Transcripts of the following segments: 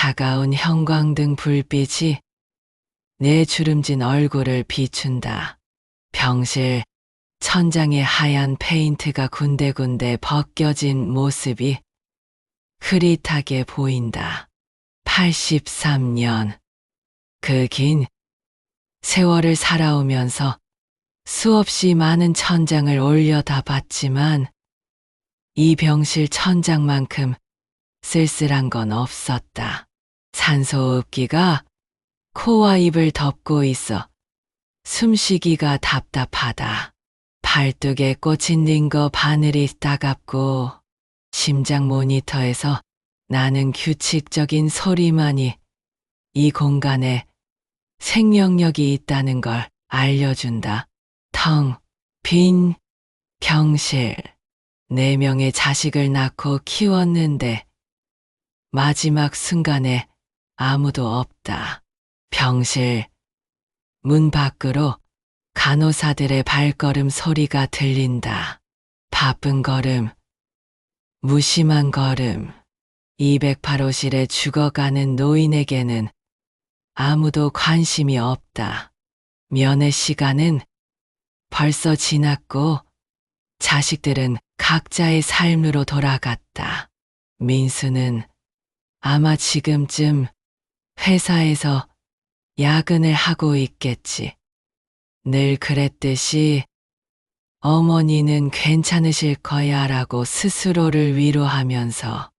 차가운 형광등 불빛이 내 주름진 얼굴을 비춘다. 병실 천장에 하얀 페인트가 군데군데 벗겨진 모습이 흐릿하게 보인다. 83년. 그 긴 세월을 살아오면서 수없이 많은 천장을 올려다 봤지만 이 병실 천장만큼 쓸쓸한 건 없었다. 산소흡기가 코와 입을 덮고 있어 숨쉬기가 답답하다. 팔뚝에 꽂힌 링거 바늘이 따갑고 심장 모니터에서 나는 규칙적인 소리만이 이 공간에 생명력이 있다는 걸 알려준다. 텅 빈 병실. 4명의 자식을 낳고 키웠는데 마지막 순간에 아무도 없다. 병실 문 밖으로 간호사들의 발걸음 소리가 들린다. 바쁜 걸음, 무심한 걸음. 208호실에 죽어가는 노인에게는 아무도 관심이 없다. 면회 시간은 벌써 지났고 자식들은 각자의 삶으로 돌아갔다. 민수는 아마 지금쯤 회사에서 야근을 하고 있겠지. 늘 그랬듯이 어머니는 괜찮으실 거야 라고 스스로를 위로하면서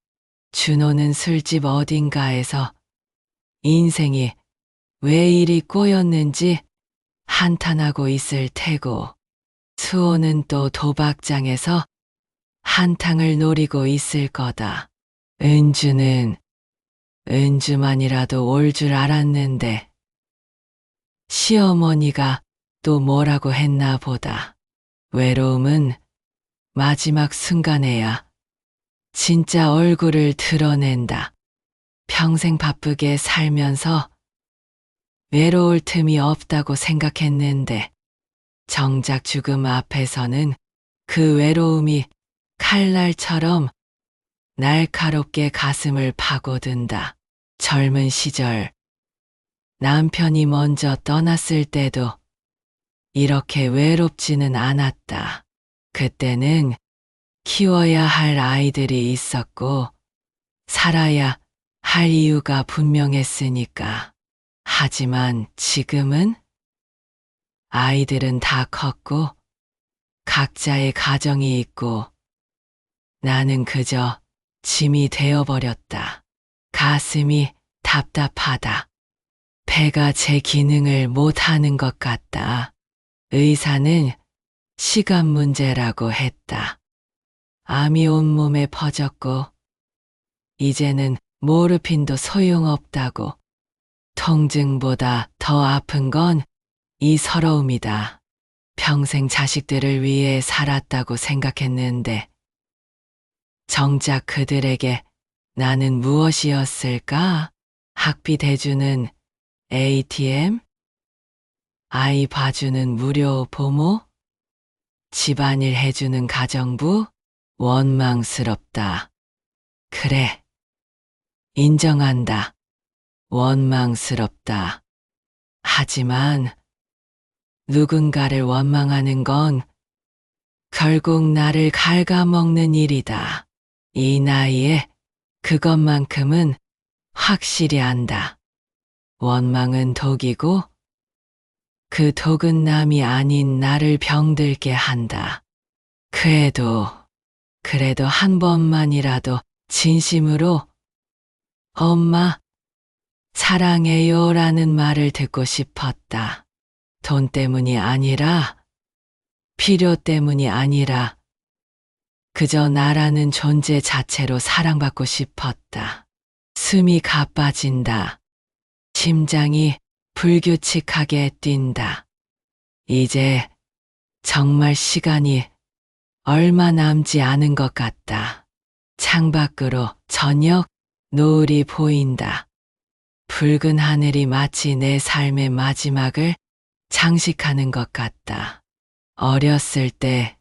준호는 술집 어딘가에서 인생이 왜 이리 꼬였는지 한탄하고 있을 테고 수호는 또 도박장에서 한탕을 노리고 있을 거다. 은주만이라도 올 줄 알았는데 시어머니가 또 뭐라고 했나 보다. 외로움은 마지막 순간에야 진짜 얼굴을 드러낸다. 평생 바쁘게 살면서 외로울 틈이 없다고 생각했는데 정작 죽음 앞에서는 그 외로움이 칼날처럼 날카롭게 가슴을 파고든다. 젊은 시절 남편이 먼저 떠났을 때도 이렇게 외롭지는 않았다. 그때는 키워야 할 아이들이 있었고 살아야 할 이유가 분명했으니까. 하지만 지금은 아이들은 다 컸고 각자의 가정이 있고 나는 그저 짐이 되어버렸다. 가슴이 답답하다. 배가 제 기능을 못하는 것 같다. 의사는 시간 문제라고 했다. 암이 온몸에 퍼졌고 이제는 모르핀도 소용없다고. 통증보다 더 아픈 건 이 서러움이다. 평생 자식들을 위해 살았다고 생각했는데 정작 그들에게 나는 무엇이었을까? 학비 대주는 ATM? 아이 봐주는 무료 보모? 집안일 해주는 가정부? 원망스럽다. 그래, 인정한다. 원망스럽다. 하지만 누군가를 원망하는 건 결국 나를 갉아먹는 일이다. 이 나이에 그것만큼은 확실히 안다. 원망은 독이고 그 독은 남이 아닌 나를 병들게 한다. 그래도 한 번만이라도 진심으로 엄마, 사랑해요 라는 말을 듣고 싶었다. 돈 때문이 아니라, 필요 때문이 아니라, 그저 나라는 존재 자체로 사랑받고 싶었다. 숨이 가빠진다. 심장이 불규칙하게 뛴다. 이제 정말 시간이 얼마 남지 않은 것 같다. 창밖으로 저녁 노을이 보인다. 붉은 하늘이 마치 내 삶의 마지막을 장식하는 것 같다. 어렸을 때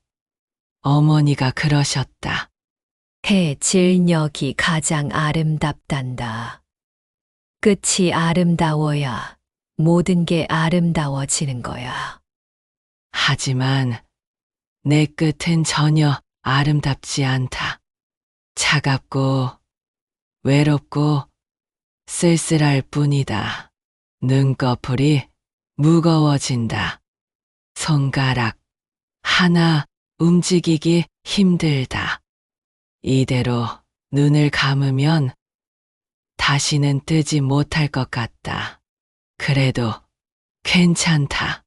어머니가 그러셨다. 해 질녘이 가장 아름답단다. 끝이 아름다워야 모든 게 아름다워지는 거야. 하지만 내 끝은 전혀 아름답지 않다. 차갑고 외롭고 쓸쓸할 뿐이다. 눈꺼풀이 무거워진다. 손가락 하나 움직이기 힘들다. 이대로 눈을 감으면 다시는 뜨지 못할 것 같다. 그래도 괜찮다.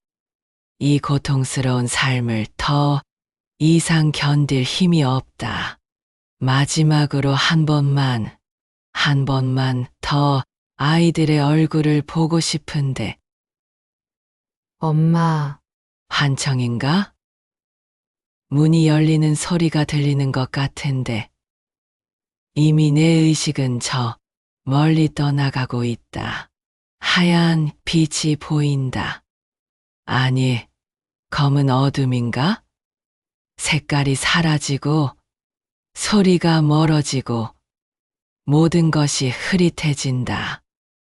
이 고통스러운 삶을 더 이상 견딜 힘이 없다. 마지막으로 한 번만 더 아이들의 얼굴을 보고 싶은데 엄마, 환청인가? 문이 열리는 소리가 들리는 것 같은데 이미 내 의식은 저 멀리 떠나가고 있다. 하얀 빛이 보인다. 아니, 검은 어둠인가? 색깔이 사라지고 소리가 멀어지고 모든 것이 흐릿해진다.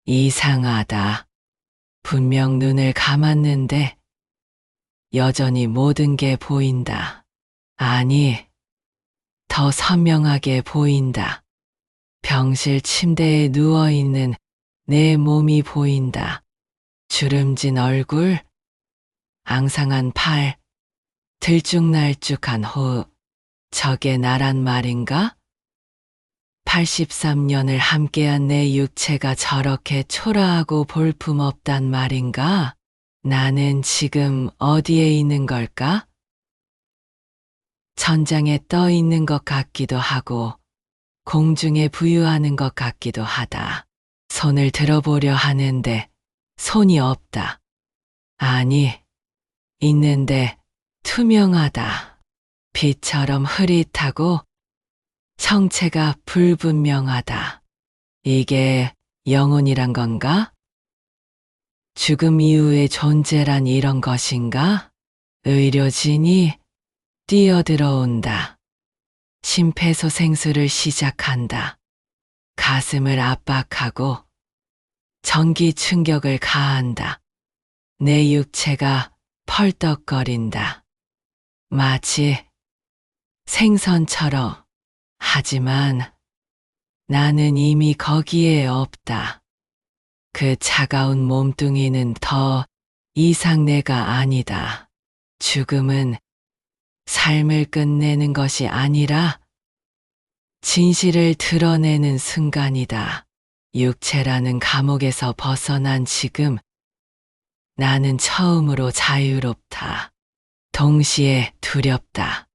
이상하다. 분명 눈을 감았는데 여전히 모든 게 보인다. 아니, 더 선명하게 보인다. 병실 침대에 누워있는 내 몸이 보인다. 주름진 얼굴, 앙상한 팔, 들쭉날쭉한 호흡. 저게 나란 말인가? 83년을 함께한 내 육체가 저렇게 초라하고 볼품없단 말인가? 나는 지금 어디에 있는 걸까? 천장에 떠 있는 것 같기도 하고 공중에 부유하는 것 같기도 하다. 손을 들어보려 하는데 손이 없다. 아니, 있는데 투명하다. 빛처럼 흐릿하고 정체가 불분명하다. 이게 영혼이란 건가? 죽음 이후의 존재란 이런 것인가? 의료진이 뛰어들어온다. 심폐소생술을 시작한다. 가슴을 압박하고 전기 충격을 가한다. 내 육체가 펄떡거린다. 마치 생선처럼. 하지만 나는 이미 거기에 없다. 그 차가운 몸뚱이는 더 이상 내가 아니다. 죽음은 삶을 끝내는 것이 아니라 진실을 드러내는 순간이다. 육체라는 감옥에서 벗어난 지금 나는 처음으로 자유롭다. 동시에 두렵다.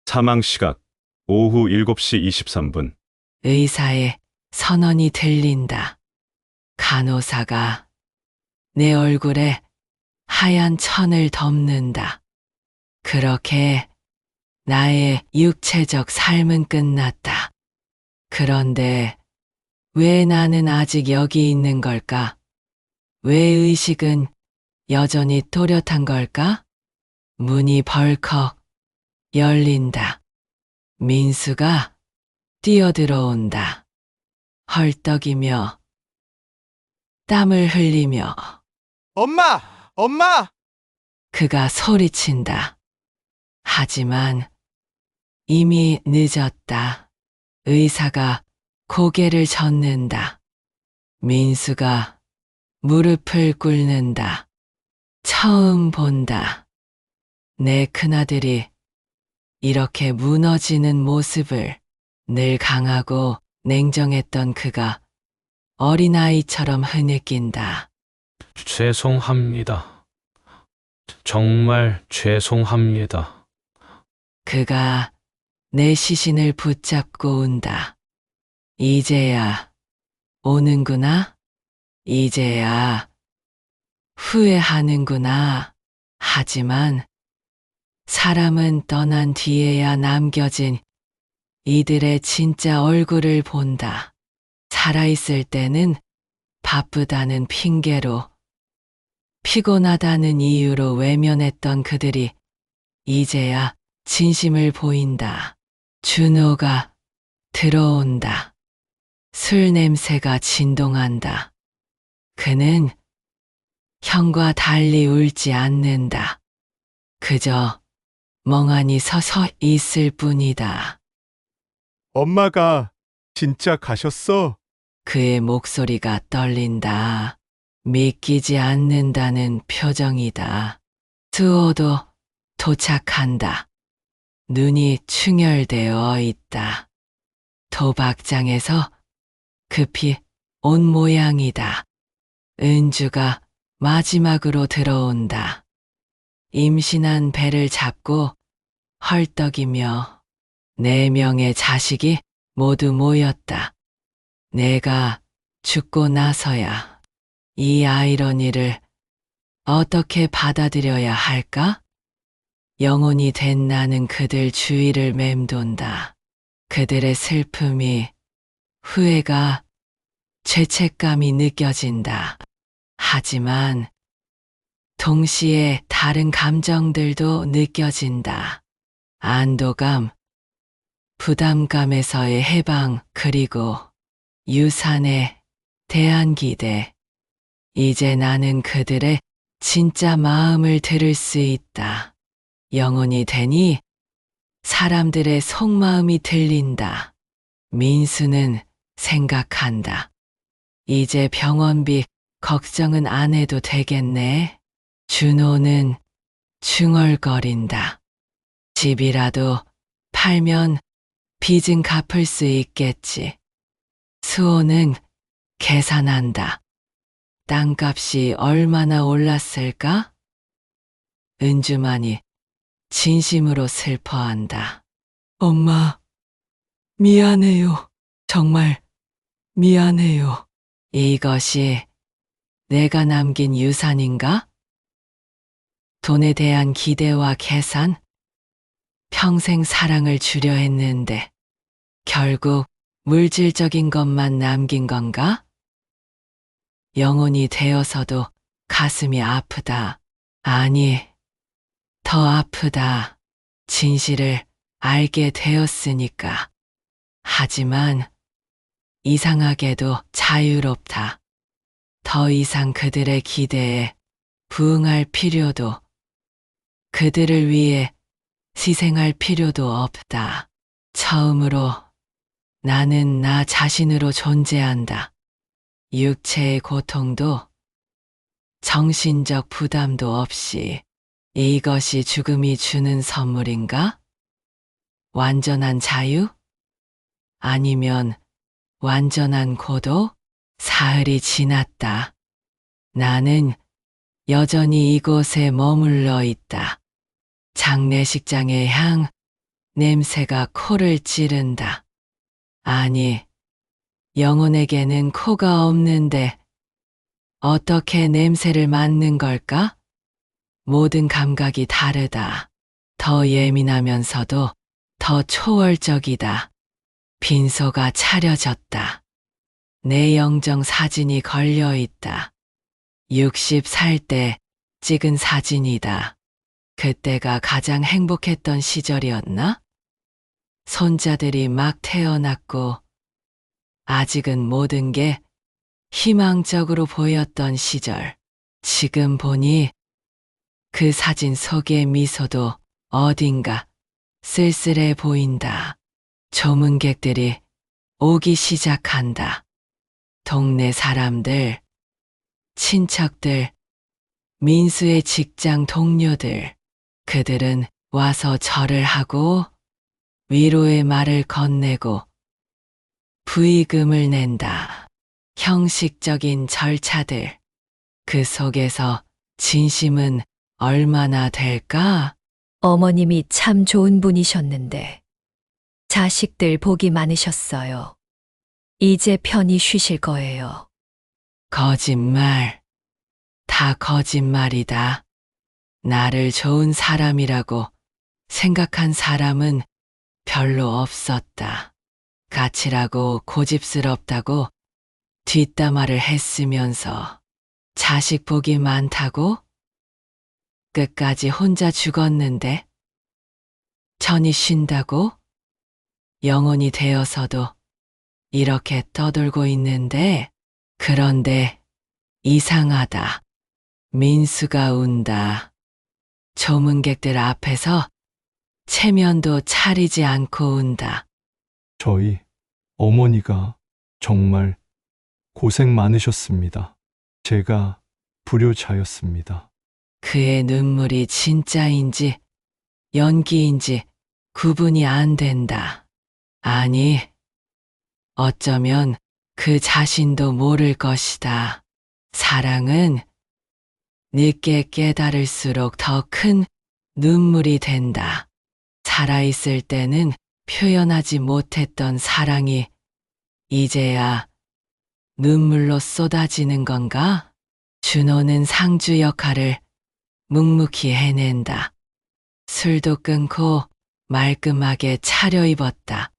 사망 시각 오후 7시 23분. 의사의 선언이 들린다. 간호사가 내 얼굴에 하얀 천을 덮는다. 그렇게 나의 육체적 삶은 끝났다. 그런데 왜 나는 아직 여기 있는 걸까? 왜 의식은 여전히 또렷한 걸까? 문이 벌컥 열린다. 민수가 뛰어들어온다. 헐떡이며 땀을 흘리며 엄마! 엄마! 그가 소리친다. 하지만 이미 늦었다. 의사가 고개를 젓는다. 민수가 무릎을 꿇는다. 처음 본다. 내 큰아들이 이렇게 무너지는 모습을. 늘 강하고 냉정했던 그가 어린아이처럼 흐느낀다. 죄송합니다. 정말 죄송합니다. 그가 내 시신을 붙잡고 운다. 이제야 오는구나. 이제야 후회하는구나. 하지만 사람은 떠난 뒤에야 남겨진 이들의 진짜 얼굴을 본다. 살아있을 때는 바쁘다는 핑계로, 피곤하다는 이유로 외면했던 그들이 이제야 진심을 보인다. 준호가 들어온다. 술 냄새가 진동한다. 그는 형과 달리 울지 않는다. 그저 멍하니 서서 있을 뿐이다. 엄마가 진짜 가셨어? 그의 목소리가 떨린다. 믿기지 않는다는 표정이다. 수호도 도착한다. 눈이 충혈되어 있다. 도박장에서 급히 온 모양이다. 은주가 마지막으로 들어온다. 임신한 배를 잡고 헐떡이며 4명의 자식이 모두 모였다. 내가 죽고 나서야 이 아이러니를 어떻게 받아들여야 할까? 영혼이 된 나는 그들 주위를 맴돈다. 그들의 슬픔이, 후회가, 죄책감이 느껴진다. 하지만 동시에 다른 감정들도 느껴진다. 안도감, 부담감에서의 해방, 그리고 유산에 대한 기대. 이제 나는 그들의 진짜 마음을 들을 수 있다. 영혼이 되니 사람들의 속마음이 들린다. 민수는 생각한다. 이제 병원비 걱정은 안 해도 되겠네. 준호는 중얼거린다. 집이라도 팔면 빚은 갚을 수 있겠지. 수호는 계산한다. 땅값이 얼마나 올랐을까? 은주만이 진심으로 슬퍼한다. 엄마, 미안해요. 정말 미안해요. 이것이 내가 남긴 유산인가? 돈에 대한 기대와 계산? 평생 사랑을 주려 했는데 결국 물질적인 것만 남긴 건가? 영혼이 되어서도 가슴이 아프다. 아니, 더 아프다. 진실을 알게 되었으니까. 하지만 이상하게도 자유롭다. 더 이상 그들의 기대에 부응할 필요도, 그들을 위해 희생할 필요도 없다. 처음으로 나는 나 자신으로 존재한다. 육체의 고통도 정신적 부담도 없이. 이것이 죽음이 주는 선물인가? 완전한 자유? 아니면 완전한 고도? 사흘이 지났다. 나는 여전히 이곳에 머물러 있다. 장례식장의 향, 냄새가 코를 찌른다. 아니, 영혼에게는 코가 없는데 어떻게 냄새를 맡는 걸까? 모든 감각이 다르다. 더 예민하면서도 더 초월적이다. 빈소가 차려졌다. 내 영정 사진이 걸려 있다. 60살 때 찍은 사진이다. 그때가 가장 행복했던 시절이었나? 손자들이 막 태어났고 아직은 모든 게 희망적으로 보였던 시절. 지금 보니 그 사진 속의 미소도 어딘가 쓸쓸해 보인다. 조문객들이 오기 시작한다. 동네 사람들, 친척들, 민수의 직장 동료들. 그들은 와서 절을 하고 위로의 말을 건네고 부의금을 낸다. 형식적인 절차들. 그 속에서 진심은 얼마나 될까? 어머님이 참 좋은 분이셨는데 자식들 복이 많으셨어요. 이제 편히 쉬실 거예요. 거짓말. 다 거짓말이다. 나를 좋은 사람이라고 생각한 사람은 별로 없었다. 까칠하고 고집스럽다고 뒷담화를 했으면서 자식 복이 많다고? 끝까지 혼자 죽었는데 천히 쉰다고? 영혼이 되어서도 이렇게 떠돌고 있는데. 그런데 이상하다. 민수가 운다. 조문객들 앞에서 체면도 차리지 않고 운다. 저희 어머니가 정말 고생 많으셨습니다. 제가 불효자였습니다. 그의 눈물이 진짜인지 연기인지 구분이 안 된다. 아니, 어쩌면 그 자신도 모를 것이다. 사랑은 늦게 깨달을수록 더 큰 눈물이 된다. 살아있을 때는 표현하지 못했던 사랑이 이제야 눈물로 쏟아지는 건가? 준호는 상주 역할을 묵묵히 해낸다. 술도 끊고 말끔하게 차려입었다.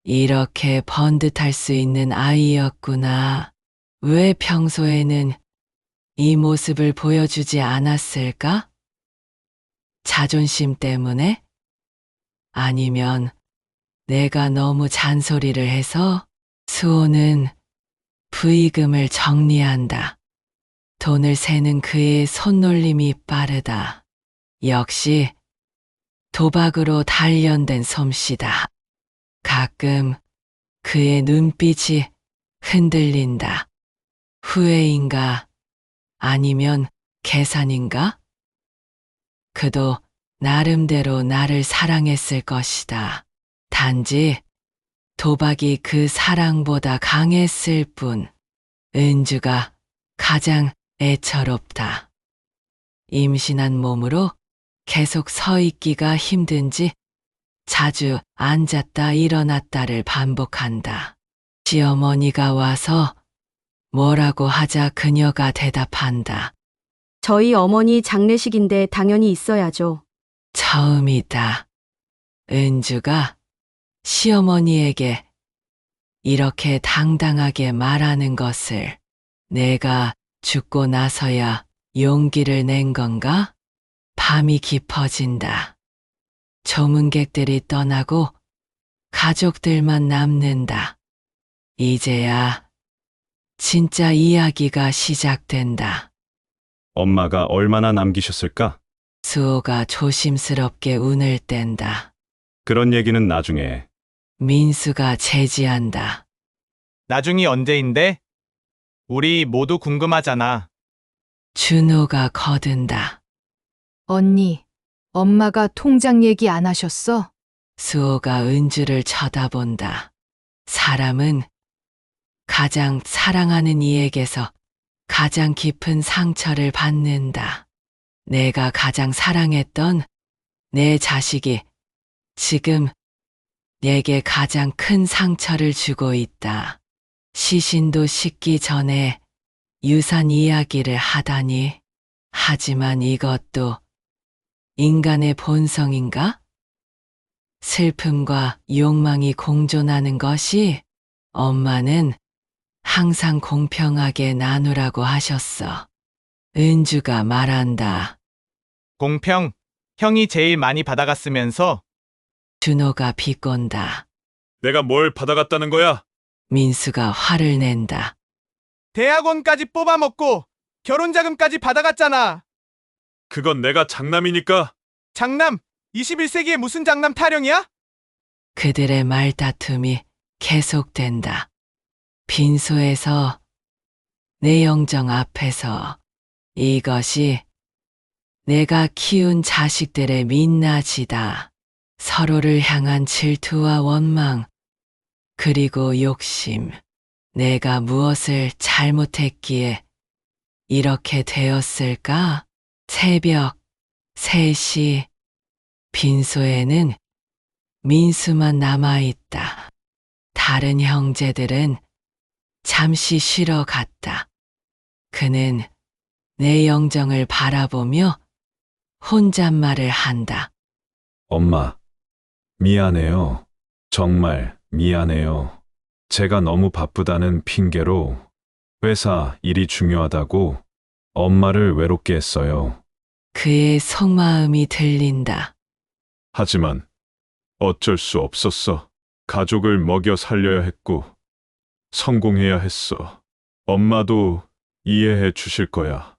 이렇게 번듯할 수 있는 아이였구나. 왜 평소에는 이 모습을 보여주지 않았을까? 자존심 때문에? 아니면 내가 너무 잔소리를 해서? 수호는 부의금을 정리한다. 돈을 세는 그의 손놀림이 빠르다. 역시 도박으로 단련된 솜씨다. 가끔 그의 눈빛이 흔들린다. 후회인가? 아니면 계산인가? 그도 나름대로 나를 사랑했을 것이다. 단지 도박이 그 사랑보다 강했을 뿐. 은주가 가장 애처롭다. 임신한 몸으로 계속 서 있기가 힘든지 자주 앉았다 일어났다를 반복한다. 시어머니가 와서 뭐라고 하자 그녀가 대답한다. 저희 어머니 장례식인데 당연히 있어야죠. 처음이다. 은주가 시어머니에게 이렇게 당당하게 말하는 것을. 내가 죽고 나서야 용기를 낸 건가? 밤이 깊어진다. 조문객들이 떠나고 가족들만 남는다. 이제야 진짜 이야기가 시작된다. 엄마가 얼마나 남기셨을까? 수호가 조심스럽게 운을 뗀다. 그런 얘기는 나중에. 민수가 제지한다. 나중이 언제인데? 우리 모두 궁금하잖아. 준호가 거든다. 언니, 엄마가 통장 얘기 안 하셨어? 수호가 은주를 쳐다본다. 사람은 가장 사랑하는 이에게서 가장 깊은 상처를 받는다. 내가 가장 사랑했던 내 자식이 지금 내게 가장 큰 상처를 주고 있다. 시신도 싣기 전에 유산 이야기를 하다니. 하지만 이것도 인간의 본성인가? 슬픔과 욕망이 공존하는 것이. 엄마는 항상 공평하게 나누라고 하셨어. 은주가 말한다. 공평, 형이 제일 많이 받아갔으면서. 준호가 비꼰다. 내가 뭘 받아갔다는 거야? 민수가 화를 낸다. 대학원까지 뽑아먹고 결혼자금까지 받아갔잖아. 그건 내가 장남이니까. 장남, 21세기에 무슨 장남 타령이야? 그들의 말다툼이 계속된다. 빈소에서, 내 영정 앞에서. 이것이 내가 키운 자식들의 민낯이다. 서로를 향한 질투와 원망, 그리고 욕심. 내가 무엇을 잘못했기에 이렇게 되었을까? 새벽 3시, 빈소에는 민수만 남아있다. 다른 형제들은 잠시 쉬러 갔다. 그는 내 영정을 바라보며 혼잣말을 한다. 엄마, 미안해요. 정말 미안해요. 제가 너무 바쁘다는 핑계로 회사 일이 중요하다고 엄마를 외롭게 했어요. 그의 속마음이 들린다. 하지만 어쩔 수 없었어. 가족을 먹여 살려야 했고 성공해야 했어. 엄마도 이해해 주실 거야.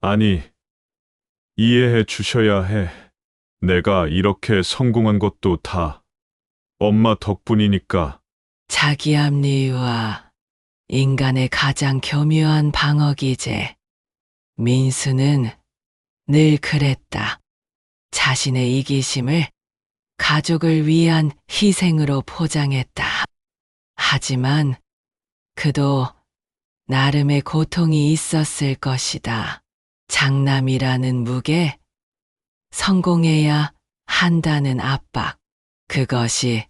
아니, 이해해 주셔야 해. 내가 이렇게 성공한 것도 다 엄마 덕분이니까. 자기 합리와 인간의 가장 교묘한 방어기제. 민수는 늘 그랬다. 자신의 이기심을 가족을 위한 희생으로 포장했다. 하지만 그도 나름의 고통이 있었을 것이다. 장남이라는 무게, 성공해야 한다는 압박. 그것이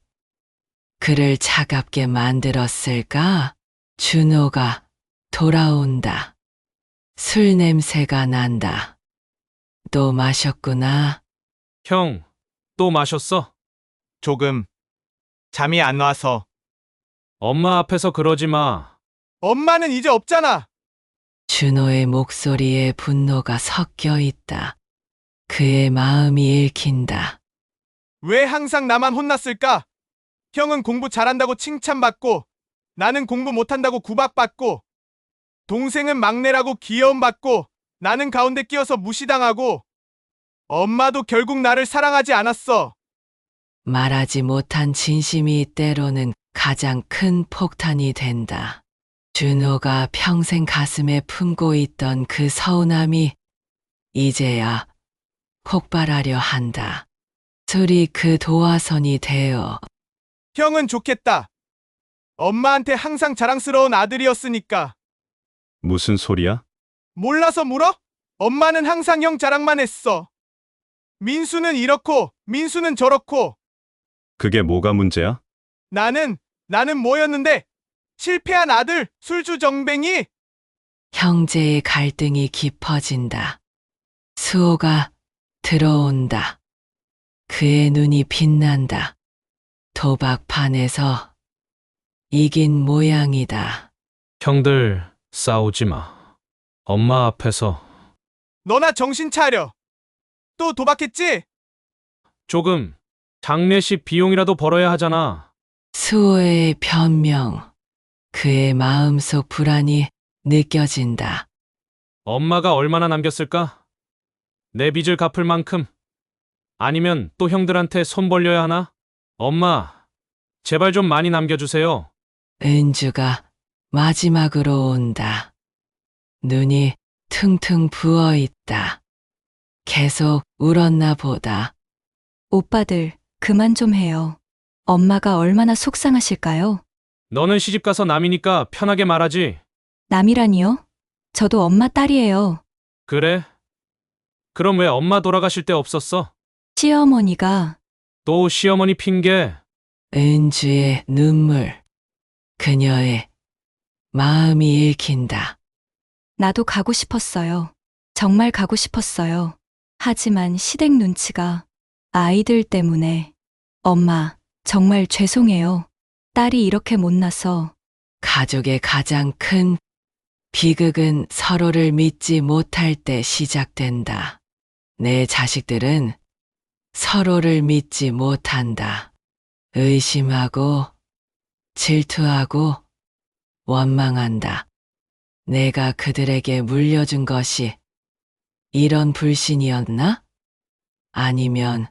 그를 차갑게 만들었을까? 준호가 돌아온다. 술 냄새가 난다. 또 마셨구나. 형, 또 마셨어? 조금. 잠이 안 와서. 엄마 앞에서 그러지 마. 엄마는 이제 없잖아. 준호의 목소리에 분노가 섞여 있다. 그의 마음이 읽힌다. 왜 항상 나만 혼났을까? 형은 공부 잘한다고 칭찬받고, 나는 공부 못한다고 구박받고, 동생은 막내라고 귀여움받고, 나는 가운데 끼어서 무시당하고, 엄마도 결국 나를 사랑하지 않았어. 말하지 못한 진심이 때로는 가장 큰 폭탄이 된다. 준호가 평생 가슴에 품고 있던 그 서운함이 이제야 폭발하려 한다. 술이 그 도화선이 되어 형은 좋겠다. 엄마한테 항상 자랑스러운 아들이었으니까. 무슨 소리야? 몰라서 물어? 엄마는 항상 형 자랑만 했어. 민수는 이렇고, 민수는 저렇고. 그게 뭐가 문제야? 나는 뭐였는데? 실패한 아들, 술주 정뱅이? 형제의 갈등이 깊어진다. 수호가 들어온다. 그의 눈이 빛난다. 도박판에서 이긴 모양이다. 형들, 싸우지 마. 엄마 앞에서 너나 정신 차려. 또 도박했지? 조금 장례식 비용이라도 벌어야 하잖아. 수호의 변명, 그의 마음속 불안이 느껴진다. 엄마가 얼마나 남겼을까? 내 빚을 갚을 만큼. 아니면 또 형들한테 손 벌려야 하나? 엄마, 제발 좀 많이 남겨주세요. 은주가 마지막으로 온다. 눈이 퉁퉁 부어 있다. 계속 울었나 보다. 오빠들, 그만 좀 해요. 엄마가 얼마나 속상하실까요? 너는 시집가서 남이니까 편하게 말하지. 남이라니요? 저도 엄마 딸이에요. 그래? 그럼 왜 엄마 돌아가실 때 없었어? 시어머니가 또 시어머니 핑계. 은주의 눈물, 그녀의 마음이 읽힌다. 나도 가고 싶었어요. 정말 가고 싶었어요. 하지만 시댁 눈치가 아이들 때문에. 엄마, 정말 죄송해요. 딸이 이렇게 못나서. 가족의 가장 큰 비극은 서로를 믿지 못할 때 시작된다. 내 자식들은 서로를 믿지 못한다. 의심하고, 질투하고, 원망한다. 내가 그들에게 물려준 것이 이런 불신이었나? 아니면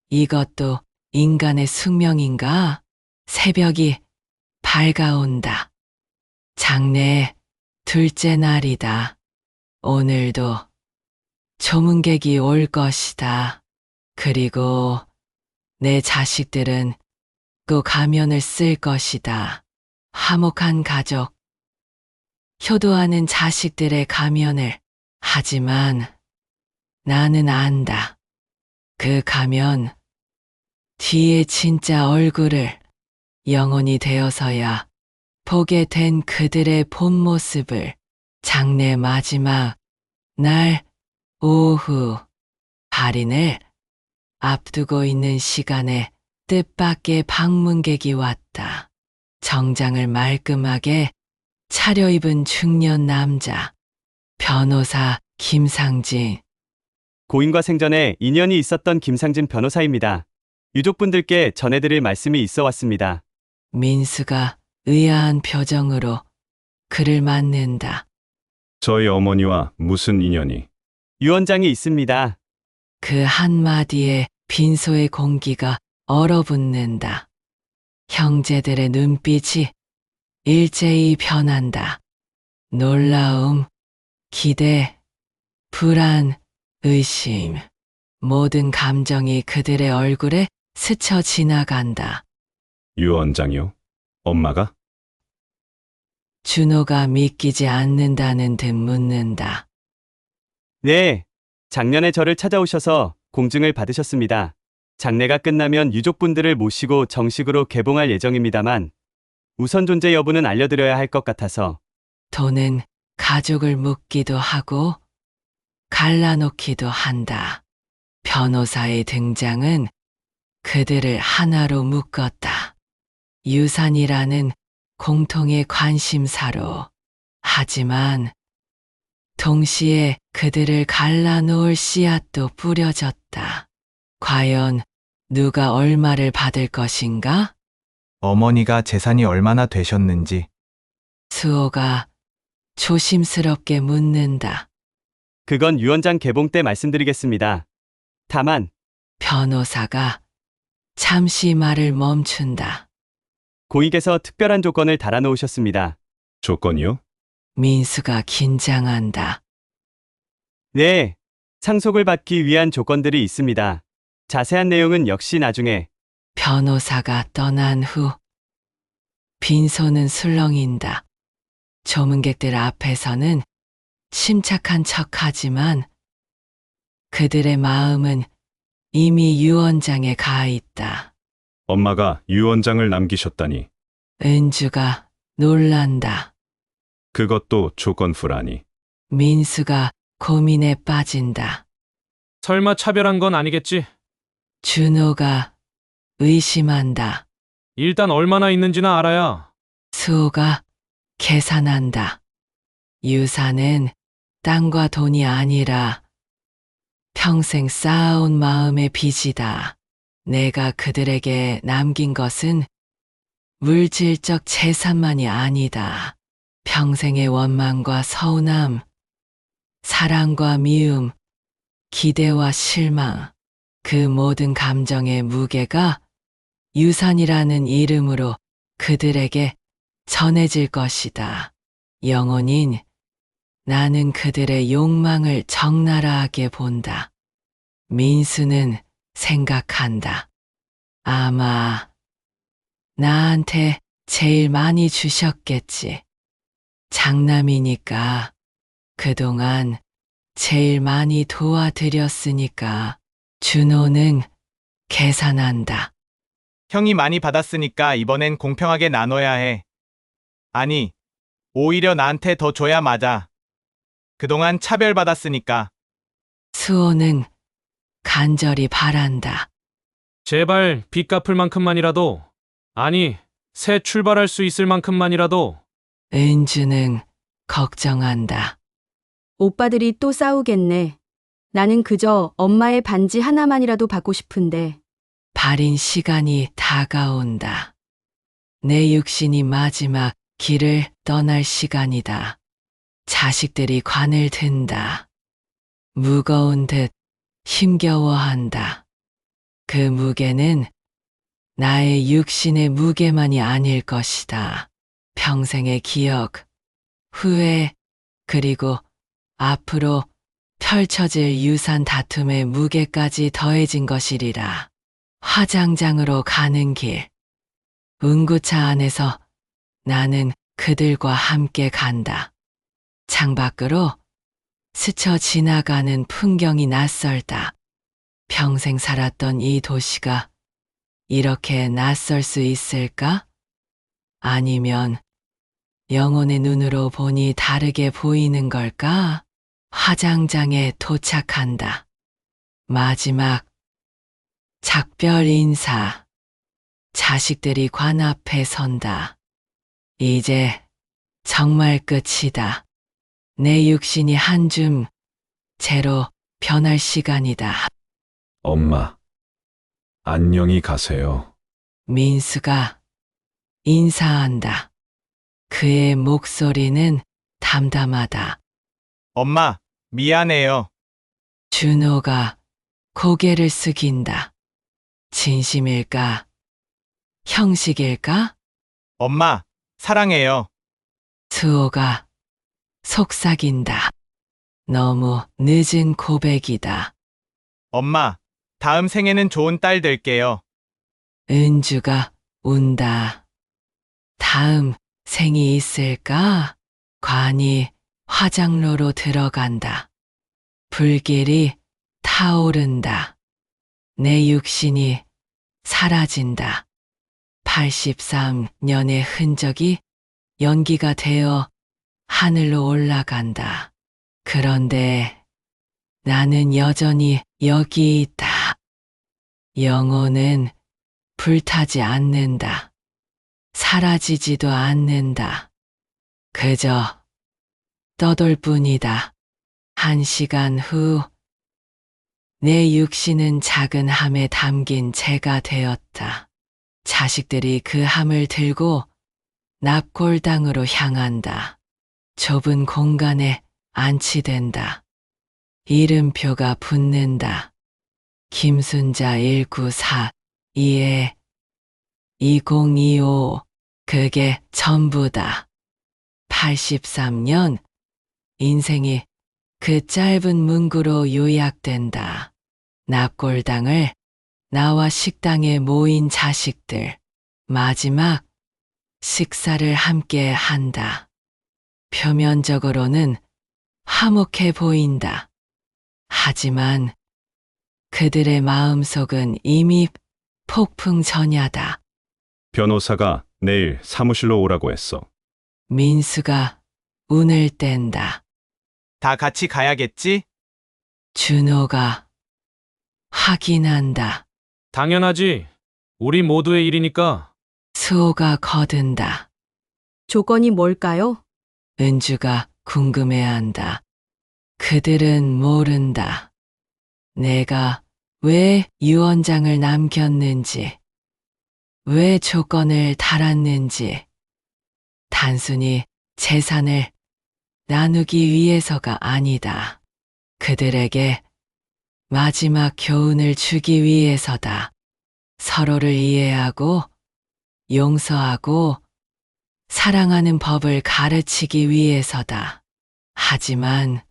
이것도 인간의 숙명인가? 새벽이 밝아온다. 장래의 둘째 날이다. 오늘도 조문객이 올 것이다. 그리고 내 자식들은 그 가면을 쓸 것이다. 화목한 가족, 효도하는 자식들의 가면을. 하지만 나는 안다. 그 가면 뒤에 진짜 얼굴을 영혼이 되어서야 보게 된 그들의 본 모습을. 장래 마지막 날 오후 발인을 앞두고 있는 시간에 뜻밖의 방문객이 왔다. 정장을 말끔하게 차려입은 중년 남자. 변호사 김상진. 고인과 생전에 인연이 있었던 김상진 변호사입니다. 유족분들께 전해드릴 말씀이 있어 왔습니다. 민수가 의아한 표정으로 그를 맞는다. 저희 어머니와 무슨 인연이? 유언장이 있습니다. 그 한마디에 빈소의 공기가 얼어붙는다. 형제들의 눈빛이 일제히 변한다. 놀라움, 기대, 불안, 의심. 모든 감정이 그들의 얼굴에 스쳐 지나간다. 유언장이요? 엄마가? 준호가 믿기지 않는다는 듯 묻는다. 네. 작년에 저를 찾아오셔서 공증을 받으셨습니다. 장례가 끝나면 유족분들을 모시고 정식으로 개봉할 예정입니다만 우선 존재 여부는 알려드려야 할 것 같아서. 돈은 가족을 묶기도 하고 갈라놓기도 한다. 변호사의 등장은 그들을 하나로 묶었다. 유산이라는 공통의 관심사로. 하지만 동시에 그들을 갈라놓을 씨앗도 뿌려졌다. 과연 누가 얼마를 받을 것인가? 어머니가 재산이 얼마나 되셨는지. 수호가 조심스럽게 묻는다. 그건 유언장 개봉 때 말씀드리겠습니다. 다만 변호사가 잠시 말을 멈춘다. 고익에서 특별한 조건을 달아놓으셨습니다. 조건이요? 민수가 긴장한다. 네. 상속을 받기 위한 조건들이 있습니다. 자세한 내용은 역시 나중에. 변호사가 떠난 후 빈소는 술렁인다. 조문객들 앞에서는 침착한 척하지만 그들의 마음은 이미 유언장에 가 있다. 엄마가 유언장을 남기셨다니. 은주가 놀란다. 그것도 조건부라니. 민수가 고민에 빠진다. 설마 차별한 건 아니겠지? 준호가 의심한다. 일단 얼마나 있는지나 알아야. 수호가 계산한다. 유산은 땅과 돈이 아니라 평생 쌓아온 마음의 빚이다. 내가 그들에게 남긴 것은 물질적 재산만이 아니다. 평생의 원망과 서운함, 사랑과 미움, 기대와 실망, 그 모든 감정의 무게가 유산이라는 이름으로 그들에게 전해질 것이다. 영혼인 나는 그들의 욕망을 적나라하게 본다. 민수는 생각한다. 아마 나한테 제일 많이 주셨겠지. 장남이니까 그동안 제일 많이 도와드렸으니까. 준호는 계산한다. 형이 많이 받았으니까 이번엔 공평하게 나눠야 해. 아니, 오히려 나한테 더 줘야 맞아. 그동안 차별받았으니까. 수호는 간절히 바란다. 제발 빚 갚을 만큼만이라도, 아니, 새 출발할 수 있을 만큼만이라도. 은주는 걱정한다. 오빠들이 또 싸우겠네. 나는 그저 엄마의 반지 하나만이라도 받고 싶은데. 발인 시간이 다가온다. 내 육신이 마지막 길을 떠날 시간이다. 자식들이 관을 든다. 무거운 듯 힘겨워한다. 그 무게는 나의 육신의 무게만이 아닐 것이다. 평생의 기억, 후회, 그리고 앞으로 펼쳐질 유산 다툼의 무게까지 더해진 것이리라. 화장장으로 가는 길. 운구차 안에서 나는 그들과 함께 간다. 창밖으로 스쳐 지나가는 풍경이 낯설다. 평생 살았던 이 도시가 이렇게 낯설 수 있을까? 아니면 영혼의 눈으로 보니 다르게 보이는 걸까? 화장장에 도착한다. 마지막 작별 인사. 자식들이 관 앞에 선다. 이제 정말 끝이다. 내 육신이 한 줌 채로 변할 시간이다. 엄마, 안녕히 가세요. 민수가 인사한다. 그의 목소리는 담담하다. 엄마, 미안해요. 준호가 고개를 숙인다. 진심일까? 형식일까? 엄마, 사랑해요. 수호가 속삭인다. 너무 늦은 고백이다. 엄마, 다음 생에는 좋은 딸 될게요. 은주가 운다. 다음 생이 있을까? 관이 화장로로 들어간다. 불길이 타오른다. 내 육신이 사라진다. 83년의 흔적이 연기가 되어 하늘로 올라간다. 그런데 나는 여전히 여기 있다. 영혼은 불타지 않는다. 사라지지도 않는다. 그저 떠돌 뿐이다. 1시간 후, 내 육신은 작은 함에 담긴 재가 되었다. 자식들이 그 함을 들고 납골당으로 향한다. 좁은 공간에 안치된다. 이름표가 붙는다. 김순자 1942에 2025. 그게 전부다. 83년 인생이 그 짧은 문구로 요약된다. 납골당을 나와 식당에 모인 자식들. 마지막 식사를 함께 한다. 표면적으로는 화목해 보인다. 하지만 그들의 마음속은 이미 폭풍 전야다. 변호사가 내일 사무실로 오라고 했어. 민수가 운을 뗀다. 다 같이 가야겠지? 준호가 확인한다. 당연하지. 우리 모두의 일이니까. 수호가 거든다. 조건이 뭘까요? 은주가 궁금해한다. 그들은 모른다. 내가 왜 유언장을 남겼는지, 왜 조건을 달았는지, 단순히 재산을 나누기 위해서가 아니다. 그들에게 마지막 교훈을 주기 위해서다. 서로를 이해하고 용서하고 사랑하는 법을 가르치기 위해서다. 하지만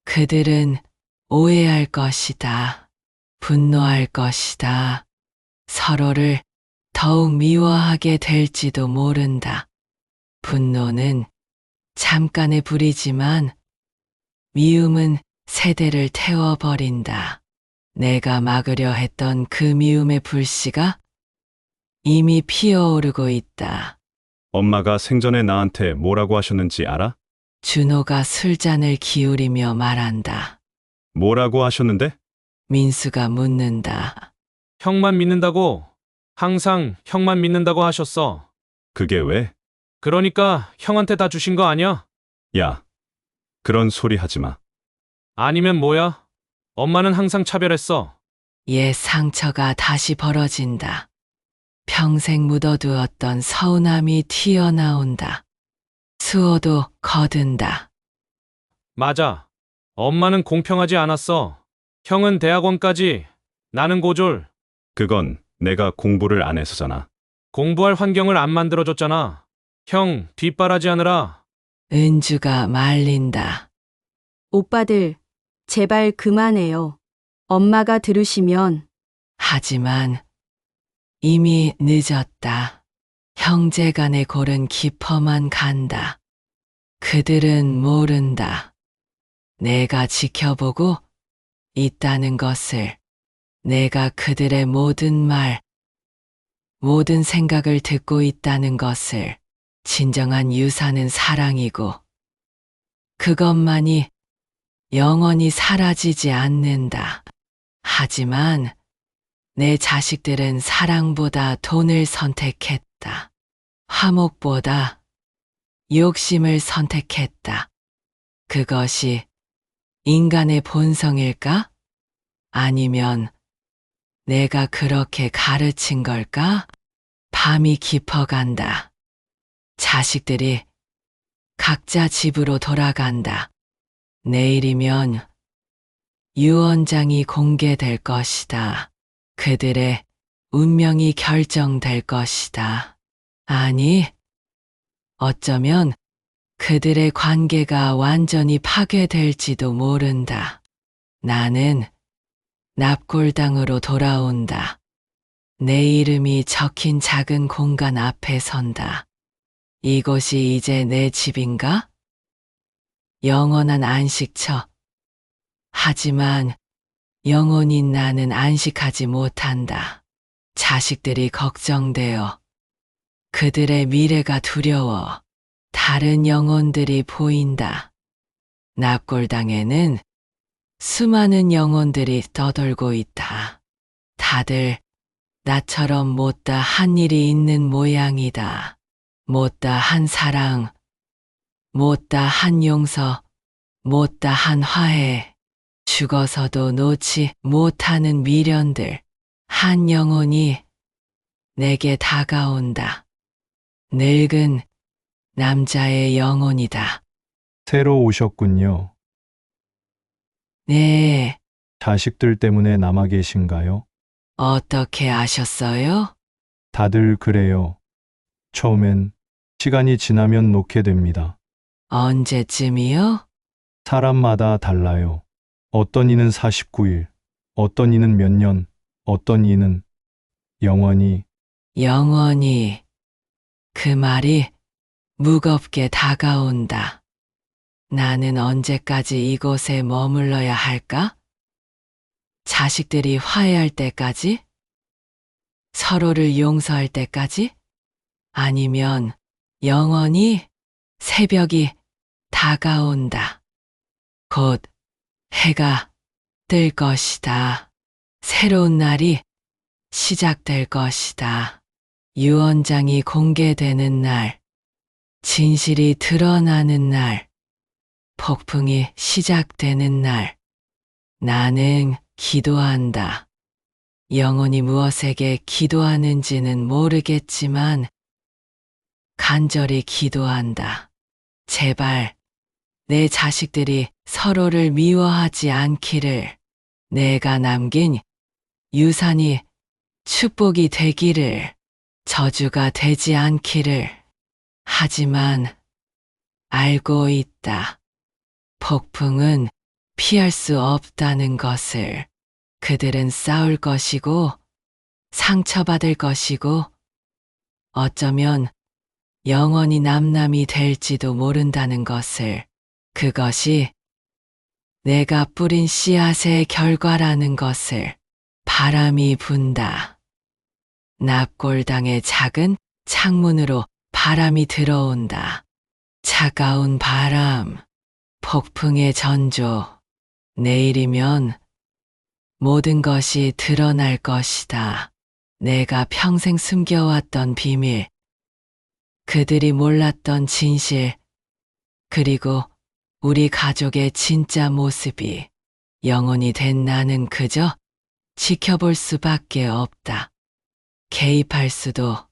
그들은 오해할 것이다. 분노할 것이다. 서로를 더욱 미워하게 될지도 모른다. 분노는 잠깐의 불이지만 미움은 세대를 태워버린다. 내가 막으려 했던 그 미움의 불씨가 이미 피어오르고 있다. 엄마가 생전에 나한테 뭐라고 하셨는지 알아? 준호가 술잔을 기울이며 말한다. 뭐라고 하셨는데? 민수가 묻는다. 형만 믿는다고. 항상 형만 믿는다고 하셨어. 그게 왜? 그러니까 형한테 다 주신 거 아니야? 야, 그런 소리 하지 마. 아니면 뭐야? 엄마는 항상 차별했어. 옛 상처가 다시 벌어진다. 평생 묻어두었던 서운함이 튀어나온다. 수호도 거든다. 맞아. 엄마는 공평하지 않았어. 형은 대학원까지, 나는 고졸. 그건 내가 공부를 안 해서잖아. 공부할 환경을 안 만들어줬잖아. 형, 뒷바라지하느라. 은주가 말린다. 오빠들, 제발 그만해요. 엄마가 들으시면 하지만 이미 늦었다. 형제간의 골은 깊어만 간다. 그들은 모른다. 내가 지켜보고 있다는 것을, 내가 그들의 모든 말, 모든 생각을 듣고 있다는 것을. 진정한 유산은 사랑이고 그것만이 영원히 사라지지 않는다. 하지만 내 자식들은 사랑보다 돈을 선택했다. 화목보다 욕심을 선택했다. 그것이 인간의 본성일까? 아니면 내가 그렇게 가르친 걸까? 밤이 깊어간다. 자식들이 각자 집으로 돌아간다. 내일이면 유언장이 공개될 것이다. 그들의 운명이 결정될 것이다. 아니, 어쩌면 그들의 관계가 완전히 파괴될지도 모른다. 나는 납골당으로 돌아온다. 내 이름이 적힌 작은 공간 앞에 선다. 이곳이 이제 내 집인가? 영원한 안식처. 하지만 영원히 나는 안식하지 못한다. 자식들이 걱정되어 그들의 미래가 두려워 다른 영혼들이 보인다. 납골당에는 수많은 영혼들이 떠돌고 있다. 다들 나처럼 못다 한 일이 있는 모양이다. 못다 한 사랑, 못다 한 용서, 못다 한 화해, 죽어서도 놓지 못하는 미련들, 한 영혼이 내게 다가온다. 늙은 남자의 영혼이다. 새로 오셨군요. 네, 자식들 때문에 남아 계신가요? 어떻게 아셨어요? 다들 그래요. 처음엔 시간이 지나면 놓게 됩니다. 언제쯤이요? 사람마다 달라요. 어떤 이는 49일, 어떤 이는 몇 년, 어떤 이는 영원히. 영원히. 그 말이 무겁게 다가온다. 나는 언제까지 이곳에 머물러야 할까? 자식들이 화해할 때까지? 서로를 용서할 때까지? 아니면 영원히? 새벽이 다가온다. 곧 해가 뜰 것이다. 새로운 날이 시작될 것이다. 유언장이 공개되는 날, 진실이 드러나는 날, 폭풍이 시작되는 날, 나는 기도한다. 영혼이 무엇에게 기도하는지는 모르겠지만 간절히 기도한다. 제발 내 자식들이 서로를 미워하지 않기를, 내가 남긴 유산이 축복이 되기를, 저주가 되지 않기를. 하지만 알고 있다. 폭풍은 피할 수 없다는 것을. 그들은 싸울 것이고 상처받을 것이고 어쩌면 영원히 남남이 될지도 모른다는 것을. 그것이 내가 뿌린 씨앗의 결과라는 것을. 바람이 분다. 납골당의 작은 창문으로 바람이 들어온다. 차가운 바람, 폭풍의 전조. 내일이면 모든 것이 드러날 것이다. 내가 평생 숨겨왔던 비밀, 그들이 몰랐던 진실, 그리고 우리 가족의 진짜 모습이. 영혼이 된 나는 그저 지켜볼 수밖에 없다. 개입할 수도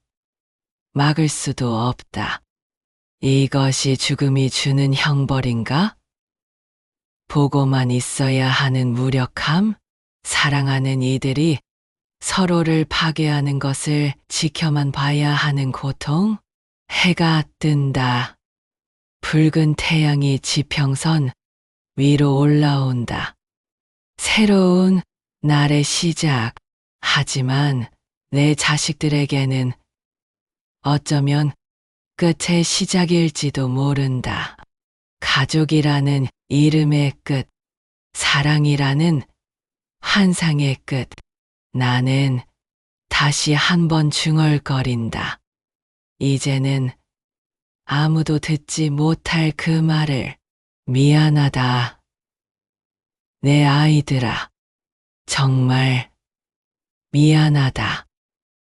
막을 수도 없다. 이것이 죽음이 주는 형벌인가? 보고만 있어야 하는 무력함? 사랑하는 이들이 서로를 파괴하는 것을 지켜만 봐야 하는 고통? 해가 뜬다. 붉은 태양이 지평선 위로 올라온다. 새로운 날의 시작. 하지만 내 자식들에게는 어쩌면 끝의 시작일지도 모른다. 가족이라는 이름의 끝, 사랑이라는 환상의 끝. 나는 다시 한번 중얼거린다. 이제는 아무도 듣지 못할 그 말을. 미안하다. 내 아이들아. 정말 미안하다.